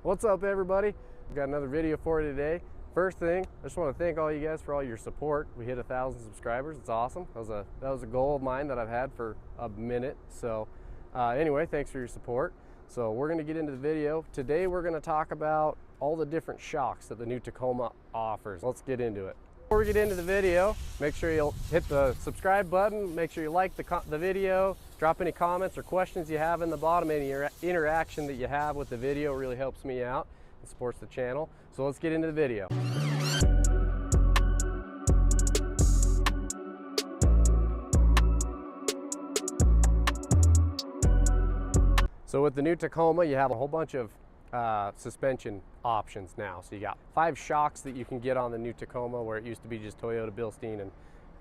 What's up, everybody? We've got another video for you today. First thing, I just want to thank all you guys for all your support. We hit 1,000 subscribers. It's awesome. That was a goal of mine that I've had for a minute. So anyway, thanks for your support. So we're going to get into the video. Today we're going to talk about all the different shocks that the new Tacoma offers. Let's get into it. Before we get into the video, make sure you'll hit the subscribe button. Make sure you like the video. Drop any comments or questions you have in the bottom. Any interaction that you have with the video really helps me out and supports the channel. So let's get into the video. So with the new Tacoma, you have a whole bunch of suspension options now. So you got 5 shocks that you can get on the new Tacoma, where it used to be just Toyota, Bilstein,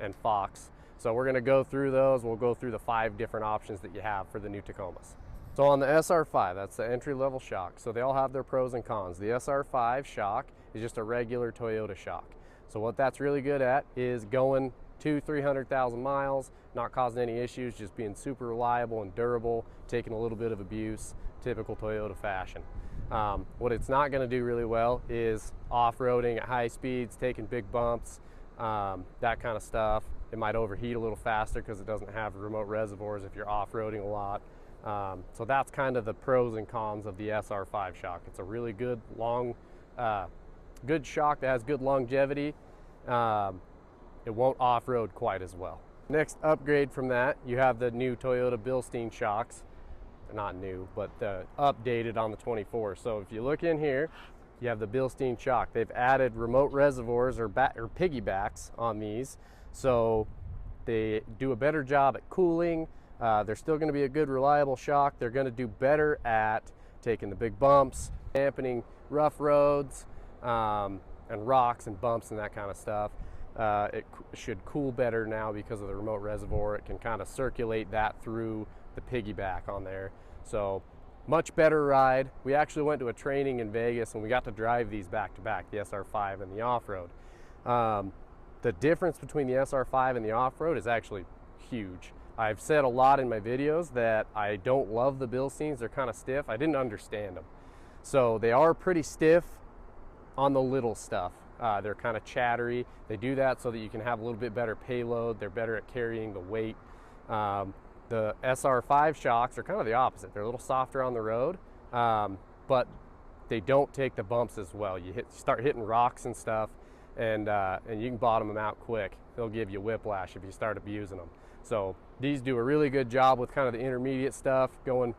and Fox. So we're going to go through those. We'll go through the 5 different options that you have for the new Tacomas. So on the SR5, that's the entry-level shock. So they all have their pros and cons. The SR5 shock is just a regular Toyota shock. So what that's really good at is going 200,000-300,000 miles, not causing any issues, just being super reliable and durable, taking a little bit of abuse, typical Toyota fashion. What it's not going to do really well is off-roading at high speeds, taking big bumps, that kind of stuff. It might overheat a little faster because it doesn't have remote reservoirs if you're off-roading a lot. So that's kind of the pros and cons of the SR5 shock. It's a really good good shock that has good longevity. It won't off-road quite as well. Next upgrade from that, you have the new Toyota Bilstein shocks. They're not new, but updated on the 24. So if you look in here, you have the Bilstein shock. They've added remote reservoirs or piggybacks on these, so they do a better job at cooling. They're still going to be a good, reliable shock. They're going to do better at taking the big bumps, dampening rough roads, and rocks and bumps and that kind of stuff. It should cool better now because of the remote reservoir. It can kind of circulate that through the piggyback on there. So much better ride. We actually went to a training in Vegas and we got to drive these back to back, the SR5 and the off-road. The difference between the SR5 and the off-road is actually huge. I've said a lot in my videos that I don't love the Bilsteins. They're kind of stiff. I didn't understand them. So they are pretty stiff on the little stuff. They're kind of chattery. They do that so that you can have a little bit better payload. They're better at carrying the weight. The SR5 shocks are kind of the opposite. They're a little softer on the road, but they don't take the bumps as well. You start hitting rocks and stuff, and you can bottom them out quick. They'll give you whiplash if you start abusing them. So these do a really good job with kind of the intermediate stuff, going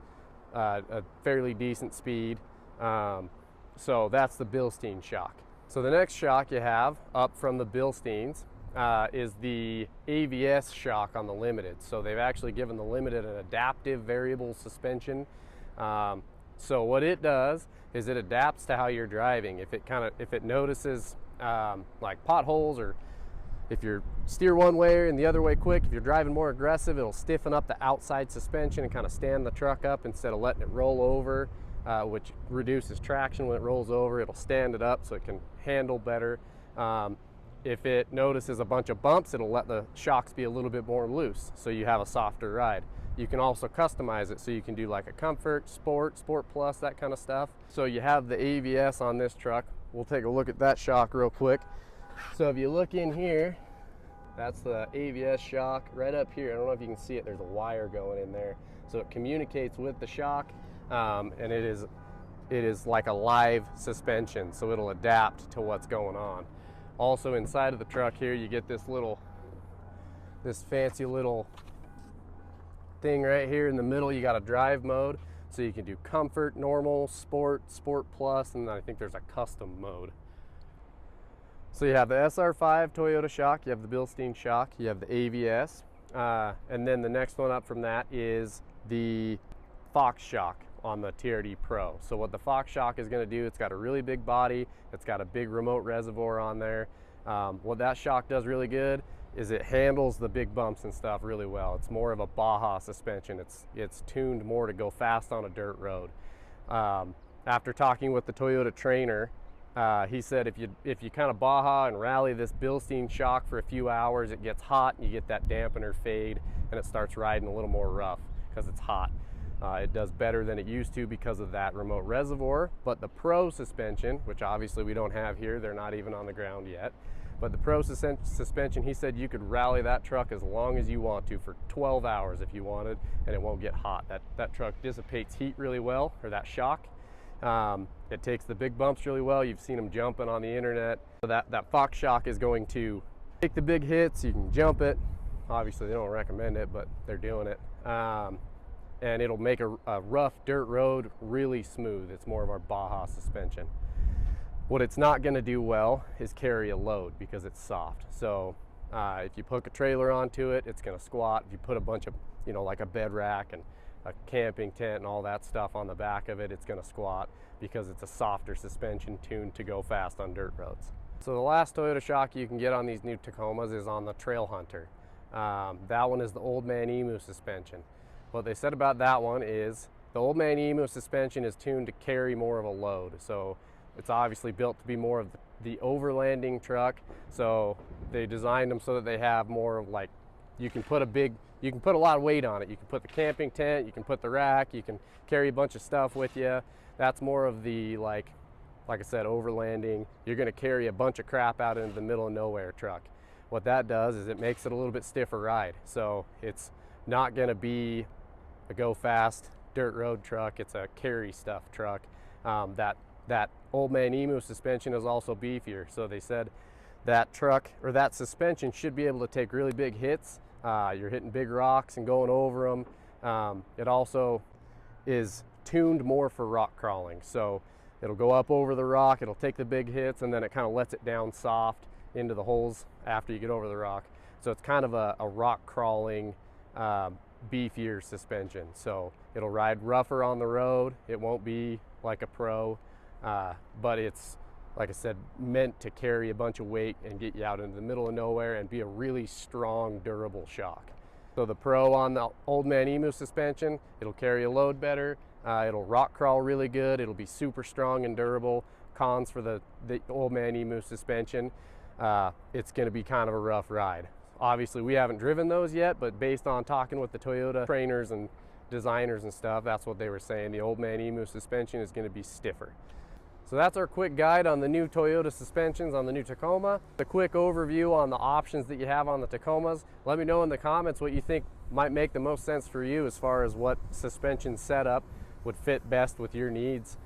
a fairly decent speed. So that's the Bilstein shock. So the next shock you have up from the Bilsteins is the AVS shock on the Limited. So they've actually given the Limited an adaptive variable suspension. So what it does is it adapts to how you're driving. If it notices like potholes, or if you steer one way and the other way quick, if you're driving more aggressive, it'll stiffen up the outside suspension and kind of stand the truck up instead of letting it roll over, which reduces traction when it rolls over. It'll stand it up so it can handle better. If it notices a bunch of bumps, it'll let the shocks be a little bit more loose so you have a softer ride. You can also customize it so you can do like a comfort, sport plus, that kind of stuff. So you have the AVS on this truck. We'll take a look at that shock real quick. So if you look in here, that's the AVS shock right up here. I don't know if you can see it, there's a wire going in there. So it communicates with the shock, and it is like a live suspension, so it'll adapt to what's going on. Also inside of the truck here, you get this fancy little thing right here in the middle. You got a drive mode, so you can do comfort, normal, sport plus, and then I think there's a custom mode. So you have the SR5 Toyota shock, you have the Bilstein shock, you have the AVS, and then the next one up from that is the Fox shock on the TRD Pro. So what the Fox shock is going to do, it's got a really big body, it's got a big remote reservoir on there. What that shock does really good is it handles the big bumps and stuff really well. It's more of a Baja suspension. It's tuned more to go fast on a dirt road. After talking with the Toyota trainer, he said if you kind of Baja and rally this Bilstein shock for a few hours, it gets hot and you get that dampener fade and it starts riding a little more rough because it's hot. It does better than it used to because of that remote reservoir, but the Pro suspension, which obviously we don't have here, they're not even on the ground yet, but the Pro suspension, he said you could rally that truck as long as you want to for 12 hours if you wanted, and it won't get hot. That truck dissipates heat really well, or that shock. It takes the big bumps really well. You've seen them jumping on the internet. So that Fox shock is going to take the big hits. You can jump it. Obviously they don't recommend it, but they're doing it. And it'll make a rough dirt road really smooth. It's more of our Baja suspension. What it's not going to do well is carry a load because it's soft. So if you hook a trailer onto it, it's going to squat. If you put a bunch of, like a bed rack and a camping tent and all that stuff on the back of it, it's going to squat because it's a softer suspension tuned to go fast on dirt roads. So the last Toyota shock you can get on these new Tacomas is on the Trailhunter. That one is the Old Man Emu suspension. What they said about that one is the Old Man Emu suspension is tuned to carry more of a load. So it's obviously built to be more of the overlanding truck. So they designed them so that they have more of like, you can put a lot of weight on it. You can put the camping tent, you can put the rack, you can carry a bunch of stuff with you. That's more of the, like I said, overlanding. You're gonna carry a bunch of crap out into the middle of nowhere truck. What that does is it makes it a little bit stiffer ride. So it's not gonna be a go fast dirt road truck. It's a carry stuff truck. That Old Man Emu suspension is also beefier. So they said that truck, or that suspension, should be able to take really big hits. You're hitting big rocks and going over them. It also is tuned more for rock crawling. So it'll go up over the rock, it'll take the big hits, and then it kind of lets it down soft into the holes after you get over the rock. So it's kind of a rock crawling, beefier suspension. So it'll ride rougher on the road. It won't be like a Pro, but it's, like I said, meant to carry a bunch of weight and get you out into the middle of nowhere and be a really strong, durable shock. So the Pro on the Old Man Emu suspension, it'll carry a load better. It'll rock crawl really good. It'll be super strong and durable. Cons for the Old Man Emu suspension, it's going to be kind of a rough ride. Obviously, we haven't driven those yet, but based on talking with the Toyota trainers and designers and stuff, that's what they were saying. The Old Man Emu suspension is going to be stiffer. So that's our quick guide on the new Toyota suspensions on the new Tacoma. A quick overview on the options that you have on the Tacomas. Let me know in the comments what you think might make the most sense for you as far as what suspension setup would fit best with your needs.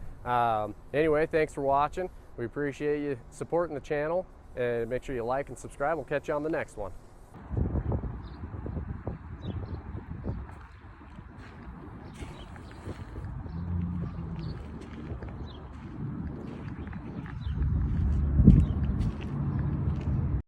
Anyway, thanks for watching. We appreciate you supporting the channel, and make sure you like and subscribe. We'll catch you on the next one.